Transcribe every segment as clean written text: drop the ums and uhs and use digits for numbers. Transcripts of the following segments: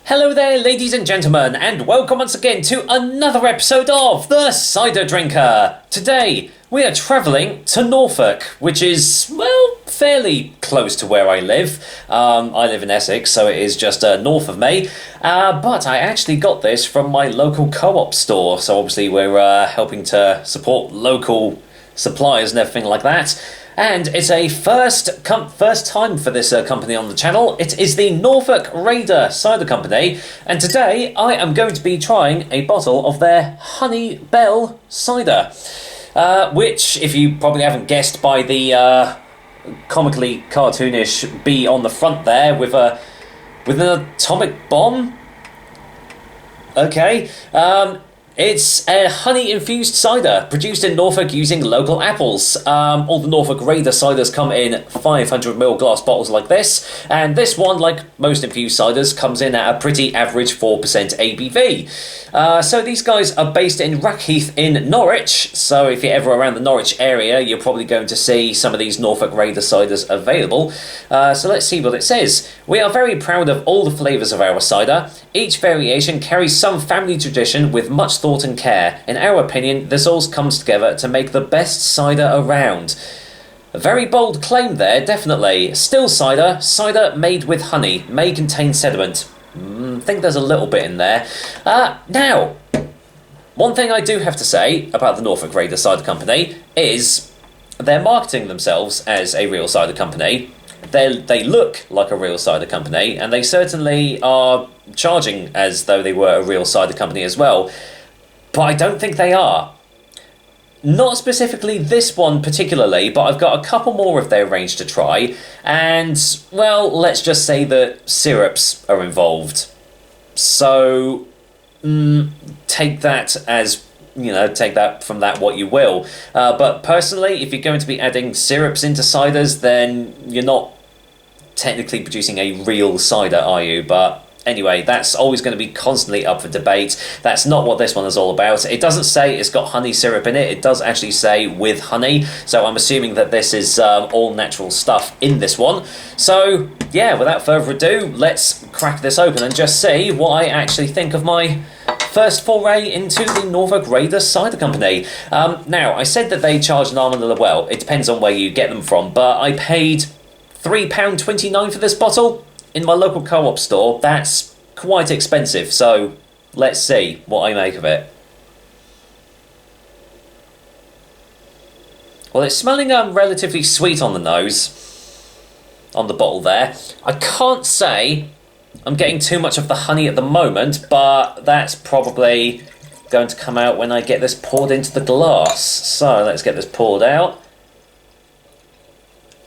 Hello there, ladies and gentlemen, and welcome once again to another episode of The Cider Drinker. Today, we are travelling to Norfolk, which is, well, fairly close to where I live. I live in Essex, so it is just north of me. But I actually got this from my local co-op store, so obviously we're helping to support local suppliers and everything like that. And it's a first time for this company on the channel. It is the Norfolk Raider Cider Company, and today I am going to be trying a bottle of their Honey Belle cider, which, if you probably haven't guessed by the comically cartoonish bee on the front there with an atomic bomb. Okay. It's a honey-infused cider, produced in Norfolk using local apples. All the Norfolk Raider ciders come in 500ml glass bottles like this, and this one, like most infused ciders, comes in at a pretty average 4% ABV. So these guys are based in Rackheath in Norwich, so if you're ever around the Norwich area, you're probably going to see some of these Norfolk Raider ciders available. So let's see what it says. We are very proud of all the flavours of our cider. Each variation carries some family tradition with much thought and care. In our opinion, this all comes together to make the best cider around. A very bold claim there, definitely. Still cider, cider made with honey, may contain sediment. I think there's a little bit in there. Now, one thing I do have to say about the Norfolk Raider Cider Company is they're marketing themselves as a real cider company. They look like a real cider company, and they certainly are charging as though they were a real cider company as well. But I don't think they are. Not specifically this one particularly, but I've got a couple more of their range to try, and, well, let's just say that syrups are involved. So, take that as, take that from that what you will. But personally, if you're going to be adding syrups into ciders, then you're not technically producing a real cider, are you? But anyway, that's always going to be constantly up for debate. That's not what this one is all about. It doesn't say it's got honey syrup in it. It does actually say with honey. So I'm assuming that this is all natural stuff in this one. So, yeah, without further ado, let's crack this open and just see what I actually think of my first foray into the Norfolk Raider Cider Company. Now, I said that they charge an arm and a leg. Well, it depends on where you get them from, but I paid £3.29 for this bottle in my local co-op store. That's quite expensive, so let's see what I make of it. Well, it's smelling relatively sweet on the nose, on the bottle there. I can't say I'm getting too much of the honey at the moment, but that's probably going to come out when I get this poured into the glass. So let's get this poured out.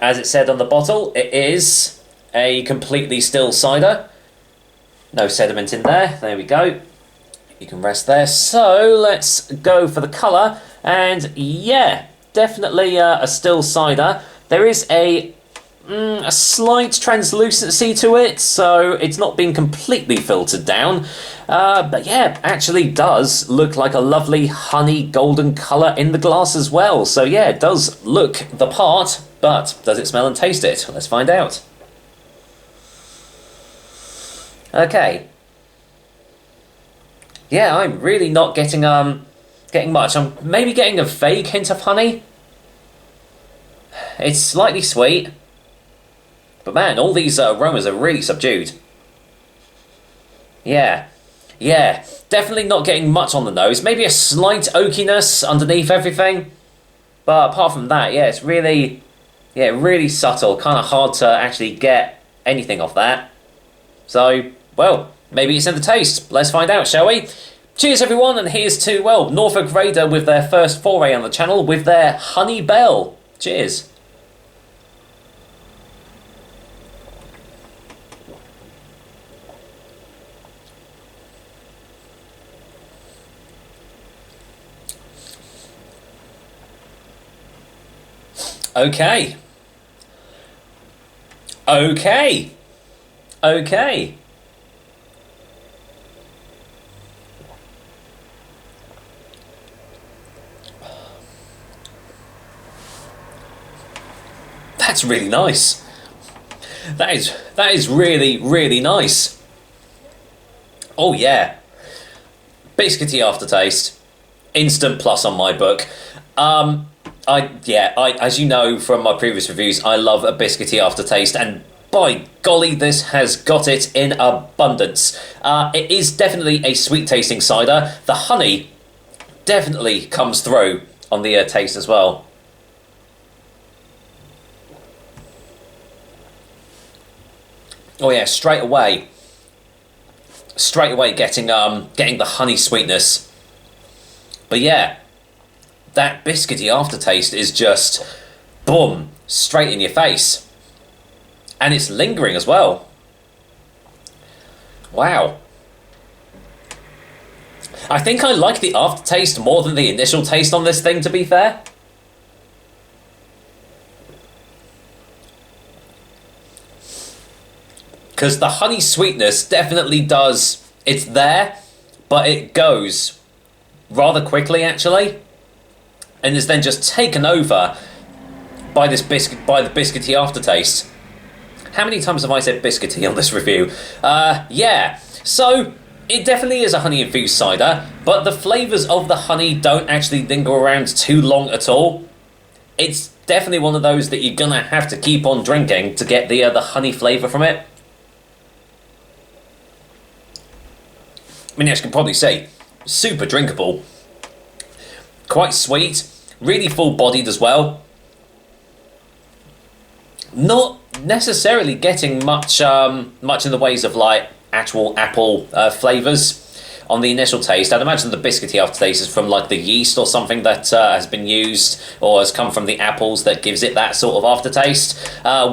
As it said on the bottle, it is a completely still cider. No sediment in there. There we go. You can rest there. So let's go for the colour. And yeah, definitely a still cider. There is a slight translucency to it, so it's not being completely filtered down. But yeah, actually does look like a lovely honey golden colour in the glass as well. So yeah, it does look the part, but does it smell and taste it? Let's find out. Okay. Yeah, I'm really not getting much. I'm maybe getting a vague hint of honey. It's slightly sweet. But man, all these aromas are really subdued. Yeah, definitely not getting much on the nose. Maybe a slight oakiness underneath everything. But apart from that, yeah, it's really, really subtle. Kind of hard to actually get anything off that. So, well, maybe it's in the taste. Let's find out, shall we? Cheers, everyone, and here's to, well, Norfolk Raider with their first foray on the channel with their Honey Belle. Cheers. Okay. That's really nice. That is really, really nice. Oh yeah, biscuity aftertaste, instant plus on my book. I as you know from my previous reviews, I love a biscuity aftertaste, and by golly, this has got it in abundance. It is definitely a sweet tasting cider. The honey definitely comes through on the taste as well. Oh yeah, straight away getting the honey sweetness. But yeah, that biscuity aftertaste is just boom, straight in your face. And it's lingering as well. Wow. I think I like the aftertaste more than the initial taste on this thing, to be fair. Because the honey sweetness definitely does, it's there, but it goes rather quickly actually, and is then just taken over by the biscuity aftertaste. How many times have I said biscuity on this review? Yeah, so it definitely is a honey-infused cider, but the flavours of the honey don't actually linger around too long at all. It's definitely one of those that you're gonna have to keep on drinking to get the honey flavour from it. I mean, as you can probably see, super drinkable. Quite sweet, really full-bodied as well. Not necessarily getting much in the ways of like actual apple flavours on the initial taste. I'd imagine the biscuity aftertaste is from like the yeast or something that has been used or has come from the apples that gives it that sort of aftertaste,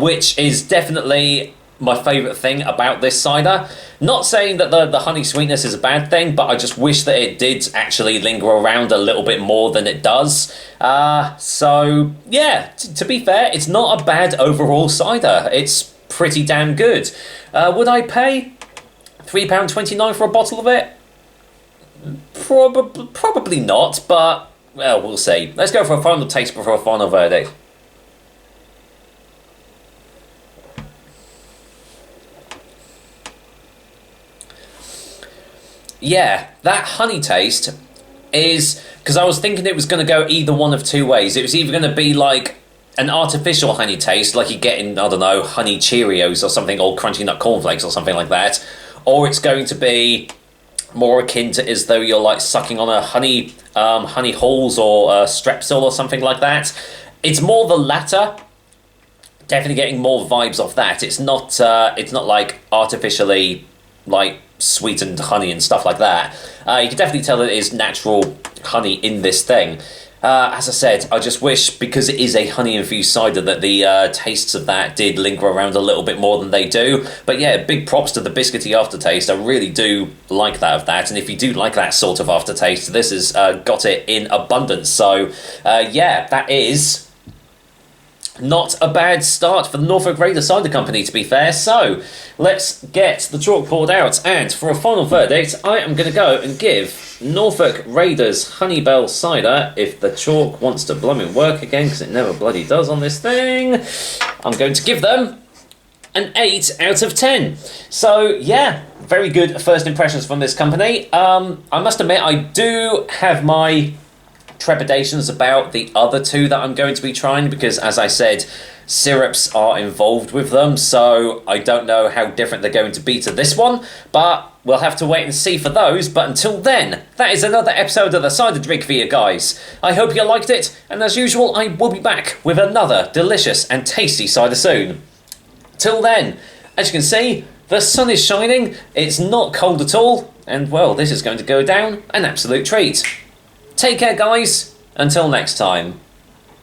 which is definitely my favourite thing about this cider. Not saying that the honey sweetness is a bad thing, but I just wish that it did actually linger around a little bit more than it does. So, yeah, to be fair, it's not a bad overall cider. It's pretty damn good. Would I pay £3.29 for a bottle of it? Probably not, but, well, we'll see. Let's go for a final taste before a final verdict. Yeah, that honey taste is... Because I was thinking it was going to go either one of two ways. It was either going to be like an artificial honey taste, like you get in, I don't know, honey Cheerios or something, or Crunchy Nut Cornflakes or something like that. Or it's going to be more akin to as though you're like sucking on a honey halls or Strepsil or something like that. It's more the latter. Definitely getting more vibes off that. It's not like artificially like sweetened honey and stuff like that. You can definitely tell that it is natural honey in this thing. As I said, I just wish, because it is a honey-infused cider, that the tastes of that did linger around a little bit more than they do. But yeah, big props to the biscuity aftertaste. I really do like that of that. And if you do like that sort of aftertaste, this has got it in abundance. So yeah, that is... not a bad start for the Norfolk Raider Cider Company, to be fair. So, let's get the chalkboard out, and for a final verdict, I am going to go and give Norfolk Raiders Honey Belle Cider, if the chalk wants to blooming work again, because it never bloody does on this thing, I'm going to give them an 8 out of 10. So, yeah, very good first impressions from this company. I must admit, I do have my trepidations about the other two that I'm going to be trying, because as I said, syrups are involved with them, so I don't know how different they're going to be to this one, but we'll have to wait and see for those. But until then, that is another episode of The Cider Drink for you guys. I hope you liked it, and as usual, I will be back with another delicious and tasty cider soon. Till then, as you can see, the sun is shining, it's not cold at all, and well, this is going to go down an absolute treat. Take care, guys. Until next time.